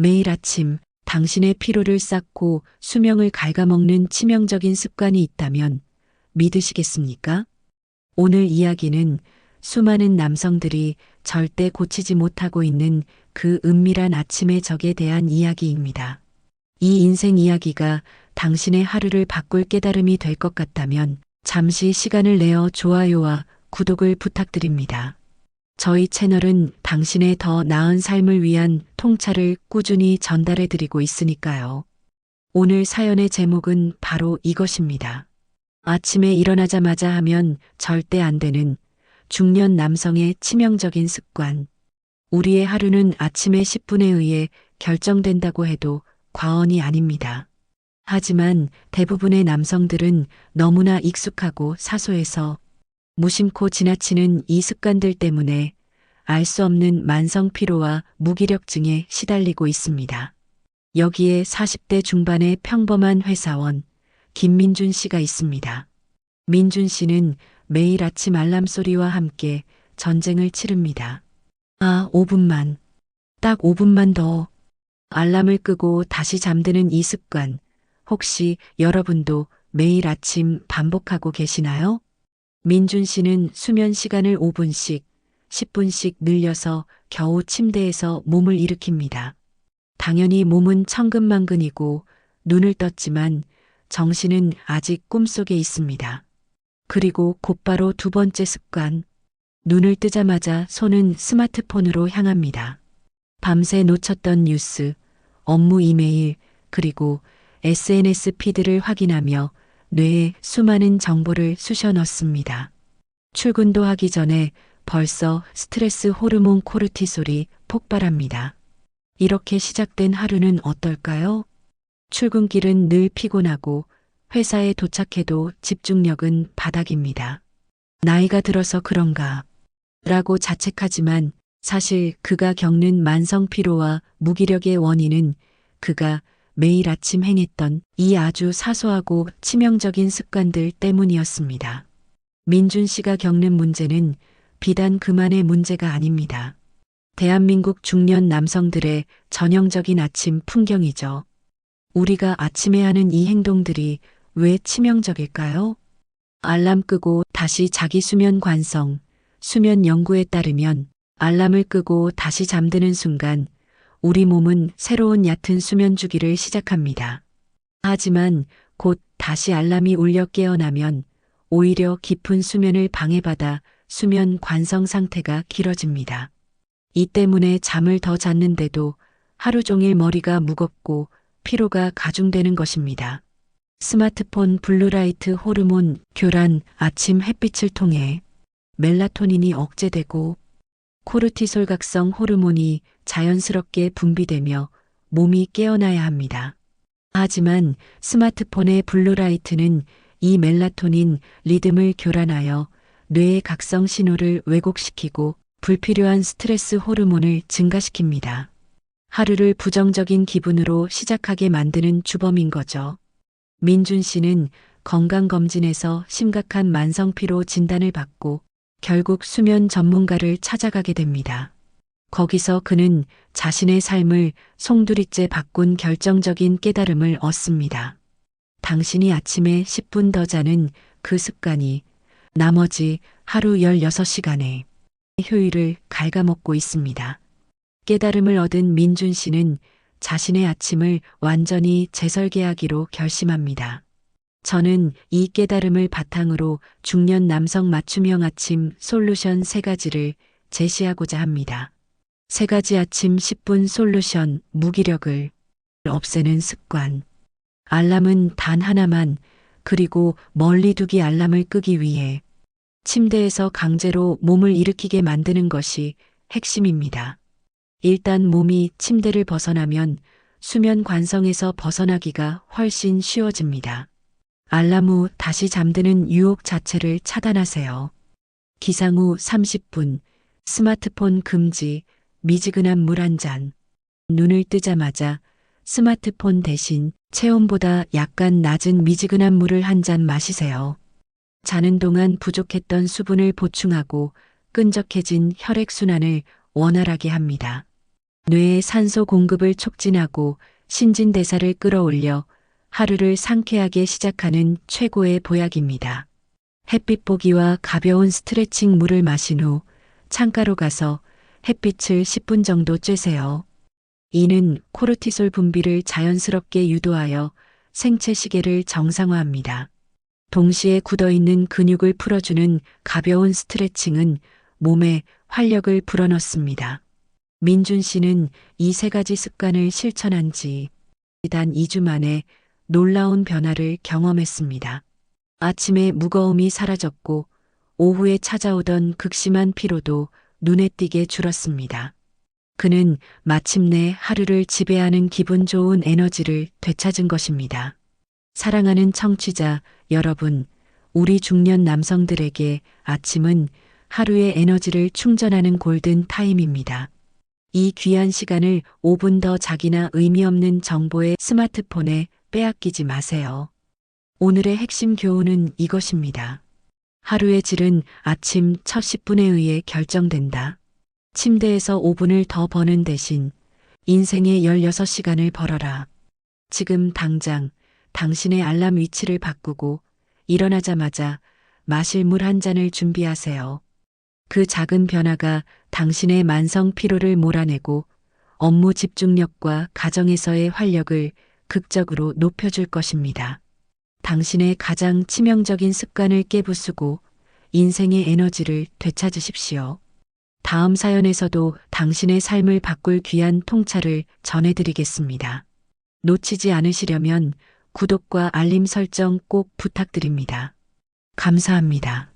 매일 아침 당신의 피로를 쌓고 수명을 갉아먹는 치명적인 습관이 있다면 믿으시겠습니까? 오늘 이야기는 수많은 남성들이 절대 고치지 못하고 있는 그 은밀한 아침의 적에 대한 이야기입니다. 이 인생 이야기가 당신의 하루를 바꿀 깨달음이 될 것 같다면 잠시 시간을 내어 좋아요와 구독을 부탁드립니다. 저희 채널은 당신의 더 나은 삶을 위한 통찰을 꾸준히 전달해 드리고 있으니까요. 오늘 사연의 제목은 바로 이것입니다. 아침에 일어나자마자 하면 절대 안 되는 중년 남성의 치명적인 습관. 우리의 하루는 아침의 10분에 의해 결정된다고 해도 과언이 아닙니다. 하지만 대부분의 남성들은 너무나 익숙하고 사소해서 무심코 지나치는 이 습관들 때문에 알 수 없는 만성 피로와 무기력증에 시달리고 있습니다. 여기에 40대 중반의 평범한 회사원 김민준 씨가 있습니다. 민준 씨는 매일 아침 알람 소리와 함께 전쟁을 치릅니다. 5분만, 딱 5분만 더. 알람을 끄고 다시 잠드는 이 습관, 혹시 여러분도 매일 아침 반복하고 계시나요? 민준 씨는 수면 시간을 5분씩, 10분씩 늘려서 겨우 침대에서 몸을 일으킵니다. 당연히 몸은 천근만근이고 눈을 떴지만 정신은 아직 꿈속에 있습니다. 그리고 곧바로 두 번째 습관, 눈을 뜨자마자 손은 스마트폰으로 향합니다. 밤새 놓쳤던 뉴스, 업무 이메일, 그리고 SNS 피드를 확인하며 뇌에 수많은 정보를 쑤셔 넣습니다. 출근도 하기 전에 벌써 스트레스 호르몬 코르티솔이 폭발합니다. 이렇게 시작된 하루는 어떨까요? 출근길은 늘 피곤하고 회사에 도착해도 집중력은 바닥입니다. 나이가 들어서 그런가 라고 자책하지만 사실 그가 겪는 만성 피로와 무기력의 원인은 그가 매일 아침 행했던 이 아주 사소하고 치명적인 습관들 때문이었습니다. 민준 씨가 겪는 문제는 비단 그만의 문제가 아닙니다. 대한민국 중년 남성들의 전형적인 아침 풍경이죠. 우리가 아침에 하는 이 행동들이 왜 치명적일까요? 알람 끄고 다시 자기 수면 관성, 수면 연구에 따르면 알람을 끄고 다시 잠드는 순간 우리 몸은 새로운 얕은 수면 주기를 시작합니다. 하지만 곧 다시 알람이 울려 깨어나면 오히려 깊은 수면을 방해받아 수면 관성 상태가 길어집니다. 이 때문에 잠을 더 잤는데도 하루 종일 머리가 무겁고 피로가 가중되는 것입니다. 스마트폰 블루라이트 호르몬 교란, 아침 햇빛을 통해 멜라토닌이 억제되고 코르티솔 각성 호르몬이 자연스럽게 분비되며 몸이 깨어나야 합니다. 하지만 스마트폰의 블루라이트는 이 멜라토닌 리듬을 교란하여 뇌의 각성 신호를 왜곡시키고 불필요한 스트레스 호르몬을 증가시킵니다. 하루를 부정적인 기분으로 시작하게 만드는 주범인 거죠. 민준 씨는 건강검진에서 심각한 만성피로 진단을 받고 결국 수면 전문가를 찾아가게 됩니다. 거기서 그는 자신의 삶을 송두리째 바꾼 결정적인 깨달음을 얻습니다. 당신이 아침에 10분 더 자는 그 습관이 나머지 하루 16시간의 효율을 갉아먹고 있습니다. 깨달음을 얻은 민준 씨는 자신의 아침을 완전히 재설계하기로 결심합니다. 저는 이 깨달음을 바탕으로 중년 남성 맞춤형 아침 솔루션 3가지를 제시하고자 합니다. 3가지 아침 10분 솔루션, 무기력을 없애는 습관. 알람은 단 하나만, 그리고 멀리 두기. 알람을 끄기 위해 침대에서 강제로 몸을 일으키게 만드는 것이 핵심입니다. 일단 몸이 침대를 벗어나면 수면 관성에서 벗어나기가 훨씬 쉬워집니다. 알람 후 다시 잠드는 유혹 자체를 차단하세요. 기상 후 30분, 스마트폰 금지, 미지근한 물 한 잔. 눈을 뜨자마자 스마트폰 대신 체온보다 약간 낮은 미지근한 물을 한 잔 마시세요. 자는 동안 부족했던 수분을 보충하고 끈적해진 혈액순환을 원활하게 합니다. 뇌의 산소 공급을 촉진하고 신진대사를 끌어올려 하루를 상쾌하게 시작하는 최고의 보약입니다. 햇빛 보기와 가벼운 스트레칭 물을 마신 후 창가로 가서 햇빛을 10분 정도 쬐세요. 이는 코르티솔 분비를 자연스럽게 유도하여 생체 시계를 정상화합니다. 동시에 굳어있는 근육을 풀어주는 가벼운 스트레칭은 몸에 활력을 불어넣습니다. 민준 씨는 이 세 가지 습관을 실천한 지 단 2주 만에 놀라운 변화를 경험했습니다. 아침에 무거움이 사라졌고 오후에 찾아오던 극심한 피로도 눈에 띄게 줄었습니다. 그는 마침내 하루를 지배하는 기분 좋은 에너지를 되찾은 것입니다. 사랑하는 청취자 여러분, 우리 중년 남성들에게 아침은 하루의 에너지를 충전하는 골든 타임입니다. 이 귀한 시간을 5분 더 자기나 의미 없는 정보의 스마트폰에 빼앗기지 마세요. 오늘의 핵심 교훈은 이것입니다. 하루의 질은 아침 첫 10분에 의해 결정된다. 침대에서 5분을 더 버는 대신 인생의 16시간을 벌어라. 지금 당장 당신의 알람 위치를 바꾸고 일어나자마자 마실 물 한 잔을 준비하세요. 그 작은 변화가 당신의 만성 피로를 몰아내고 업무 집중력과 가정에서의 활력을 극적으로 높여줄 것입니다. 당신의 가장 치명적인 습관을 깨부수고 인생의 에너지를 되찾으십시오. 다음 사연에서도 당신의 삶을 바꿀 귀한 통찰을 전해드리겠습니다. 놓치지 않으시려면 구독과 알림 설정 꼭 부탁드립니다. 감사합니다.